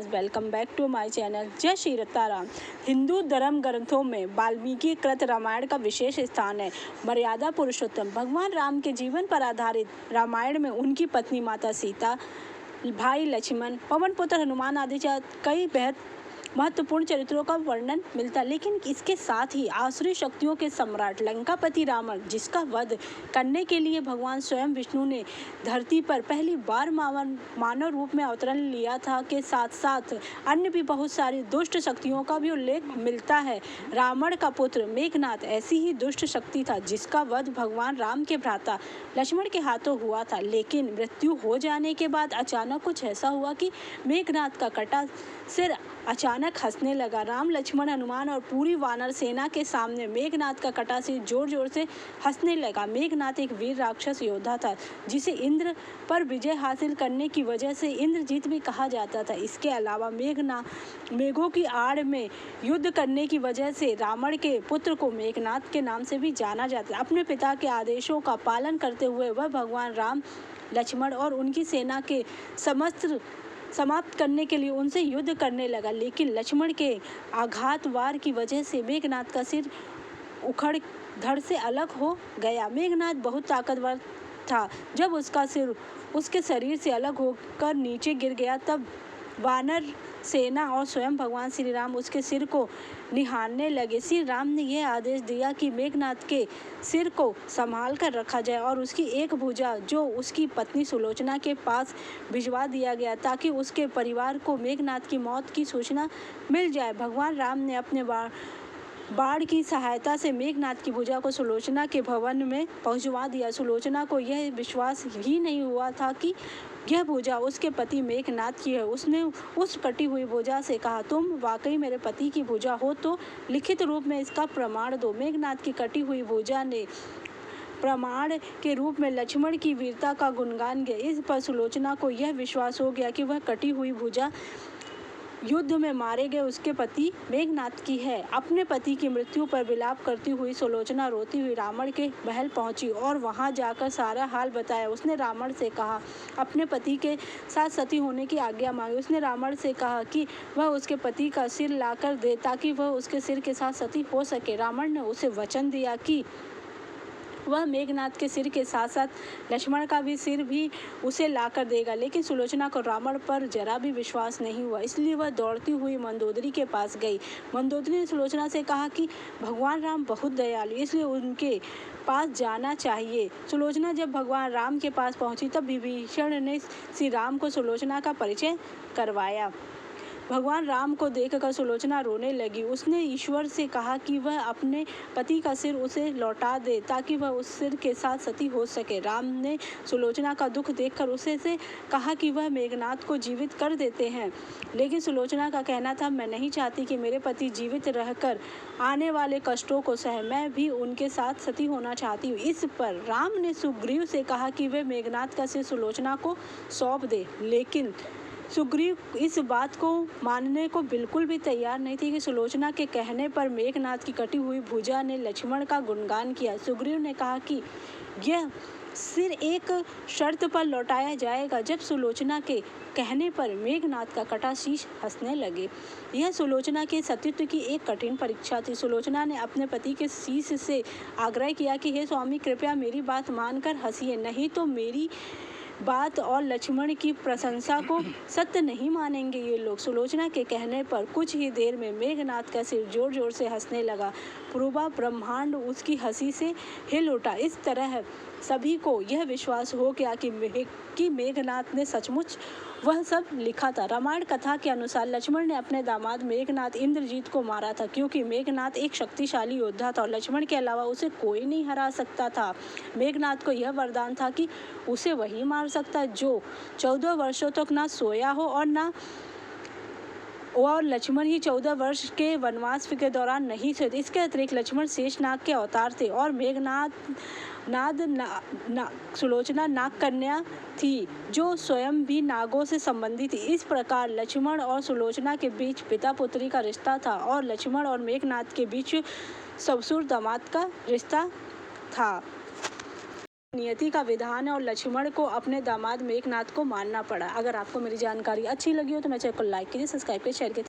Welcome back to my channel. Jai Shri Ram. Hindu धर्म ग्रंथों में वाल्मीकि कृत रामायण का विशेष स्थान है। मर्यादा पुरुषोत्तम भगवान राम के जीवन पर आधारित रामायण में उनकी पत्नी माता सीता, भाई लक्ष्मण, पवन पुत्र हनुमान आदि कई बेहद महत्वपूर्ण चरित्रों का वर्णन मिलता है। लेकिन इसके साथ ही आसुरी शक्तियों के सम्राट लंकापति रावण, जिसका वध करने के लिए भगवान स्वयं विष्णु ने धरती पर पहली बार मानव रूप में अवतरण लिया था, के साथ साथ अन्य भी बहुत सारी दुष्ट शक्तियों का भी उल्लेख मिलता है। रावण का पुत्र मेघनाद ऐसी ही दुष्ट शक्ति था, जिसका वध भगवान राम के भ्राता लक्ष्मण के हाथों हुआ था। लेकिन मृत्यु हो जाने के बाद अचानक कुछ ऐसा हुआ कि मेघनाद का कटा सिर अचानक हंसने लगा। राम, लक्ष्मण, हनुमान और पूरी वानर सेना के सामने मेघनाद का कटा सिर जोर जोर से हंसने लगा। मेघनाद एक वीर राक्षस योद्धा था, जिसे इंद्र पर विजय हासिल करने की वजह से इंद्रजीत भी कहा जाता था। इसके अलावा मेघों की आड़ में युद्ध करने की वजह से रावण के पुत्र को मेघनाद के नाम से भी जाना जाता है। अपने पिता के आदेशों का पालन करते हुए वह भगवान राम, लक्ष्मण और उनकी सेना के समाप्त करने के लिए उनसे युद्ध करने लगा। लेकिन लक्ष्मण के आघात वार की वजह से मेघनाद का सिर उखड़ धड़ से अलग हो गया। मेघनाद बहुत ताकतवर था। जब उसका सिर उसके शरीर से अलग होकर नीचे गिर गया, तब वानर सेना और स्वयं भगवान श्री राम उसके सिर को निहारने लगे। श्री राम ने यह आदेश दिया कि मेघनाद के सिर को संभाल कर रखा जाए और उसकी एक भुजा जो उसकी पत्नी सुलोचना के पास भिजवा दिया गया, ताकि उसके परिवार को मेघनाद की मौत की सूचना मिल जाए। भगवान राम ने अपने बाण की सहायता से मेघनाद की भुजा को सुलोचना के भवन में पहुंचवा दिया। सुलोचना को यह विश्वास ही नहीं हुआ था कि यह भुजा उसके पति मेघनाद की है। उसने उस कटी हुई भुजा से कहा, तुम वाकई मेरे पति की भुजा हो तो लिखित रूप में इसका प्रमाण दो। मेघनाद की कटी हुई भुजा ने प्रमाण के रूप में लक्ष्मण की वीरता का गुणगान किया। इस पर सुलोचना को यह विश्वास हो गया कि वह कटी हुई भुजा युद्ध में मारे गए उसके पति मेघनाद की है। अपने पति की मृत्यु पर विलाप करती हुई सुलोचना रोती हुई रावण के महल पहुंची और वहां जाकर सारा हाल बताया। उसने रावण से कहा, अपने पति के साथ सती होने की आज्ञा मांगी। उसने रावण से कहा कि वह उसके पति का सिर लाकर दे, ताकि वह उसके सिर के साथ सती हो सके। रावण ने उसे वचन दिया कि वह मेघनाद के सिर के साथ साथ लक्ष्मण का भी सिर भी उसे लाकर देगा। लेकिन सुलोचना को रावण पर जरा भी विश्वास नहीं हुआ, इसलिए वह दौड़ती हुई मंदोदरी के पास गई। मंदोदरी ने सुलोचना से कहा कि भगवान राम बहुत दयालु, इसलिए उनके पास जाना चाहिए। सुलोचना जब भगवान राम के पास पहुंची, तब विभीषण ने श्री राम को सुलोचना का परिचय करवाया। भगवान राम को देखकर सुलोचना रोने लगी। उसने ईश्वर से कहा कि वह अपने पति का सिर उसे लौटा दे, ताकि वह उस सिर के साथ सती हो सके। राम ने सुलोचना का दुख देखकर उसे से कहा कि वह मेघनाद को जीवित कर देते हैं। लेकिन सुलोचना का कहना था, मैं नहीं चाहती कि मेरे पति जीवित रहकर आने वाले कष्टों को सहे, मैं भी उनके साथ सती होना चाहती हूँ। इस पर राम ने सुग्रीव से कहा कि वे मेघनाद का सिर सुलोचना को सौंप दे। लेकिन सुग्रीव इस बात को मानने को बिल्कुल भी तैयार नहीं थी कि सुलोचना के कहने पर मेघनाद की कटी हुई भुजा ने लक्ष्मण का गुणगान किया। सुग्रीव ने कहा कि यह सिर एक शर्त पर लौटाया जाएगा। जब सुलोचना के कहने पर मेघनाद का कटा शीश हंसने लगे। यह सुलोचना के सतीत्व की एक कठिन परीक्षा थी। सुलोचना ने अपने पति के शीश से आग्रह किया कि हे स्वामी, कृपया मेरी बात मानकर हंसिए, नहीं तो मेरी बात और लक्ष्मण की प्रशंसा को सत्य नहीं मानेंगे ये लोग। सुलोचना के कहने पर कुछ ही देर में मेघनाद का सिर जोर जोर से हंसने लगा। पूरा ब्रह्मांड उसकी हंसी से हिल उठा। इस तरह सभी को यह विश्वास हो गया कि मेघनाद ने सचमुच वह सब लिखा था। रामायण कथा के अनुसार लक्ष्मण ने अपने दामाद मेघनाद इंद्रजीत को मारा था, क्योंकि मेघनाद एक शक्तिशाली योद्धा था और लक्ष्मण के अलावा उसे कोई नहीं हरा सकता था। मेघनाद को यह वरदान था कि उसे वही मार सकता जो 14 वर्षों तक ना सोया हो और लक्ष्मण ही 14 वर्ष के वनवास के दौरान नहीं थे। इसके अतिरिक्त लक्ष्मण शेषनाग के अवतार थे और मेघनाद सुलोचना नाग कन्या थी, जो स्वयं भी नागों से संबंधित थी। इस प्रकार लक्ष्मण और सुलोचना के बीच पिता पुत्री का रिश्ता था और लक्ष्मण और मेघनाद के बीच ससुर दामाद का रिश्ता था। नियति का विधान है और लक्ष्मण को अपने दामाद मेघनाथ को मानना पड़ा। अगर आपको मेरी जानकारी अच्छी लगी हो तो मेरे चैनल को लाइक कीजिए, सब्सक्राइब कीजिए, शेयर कीजिए।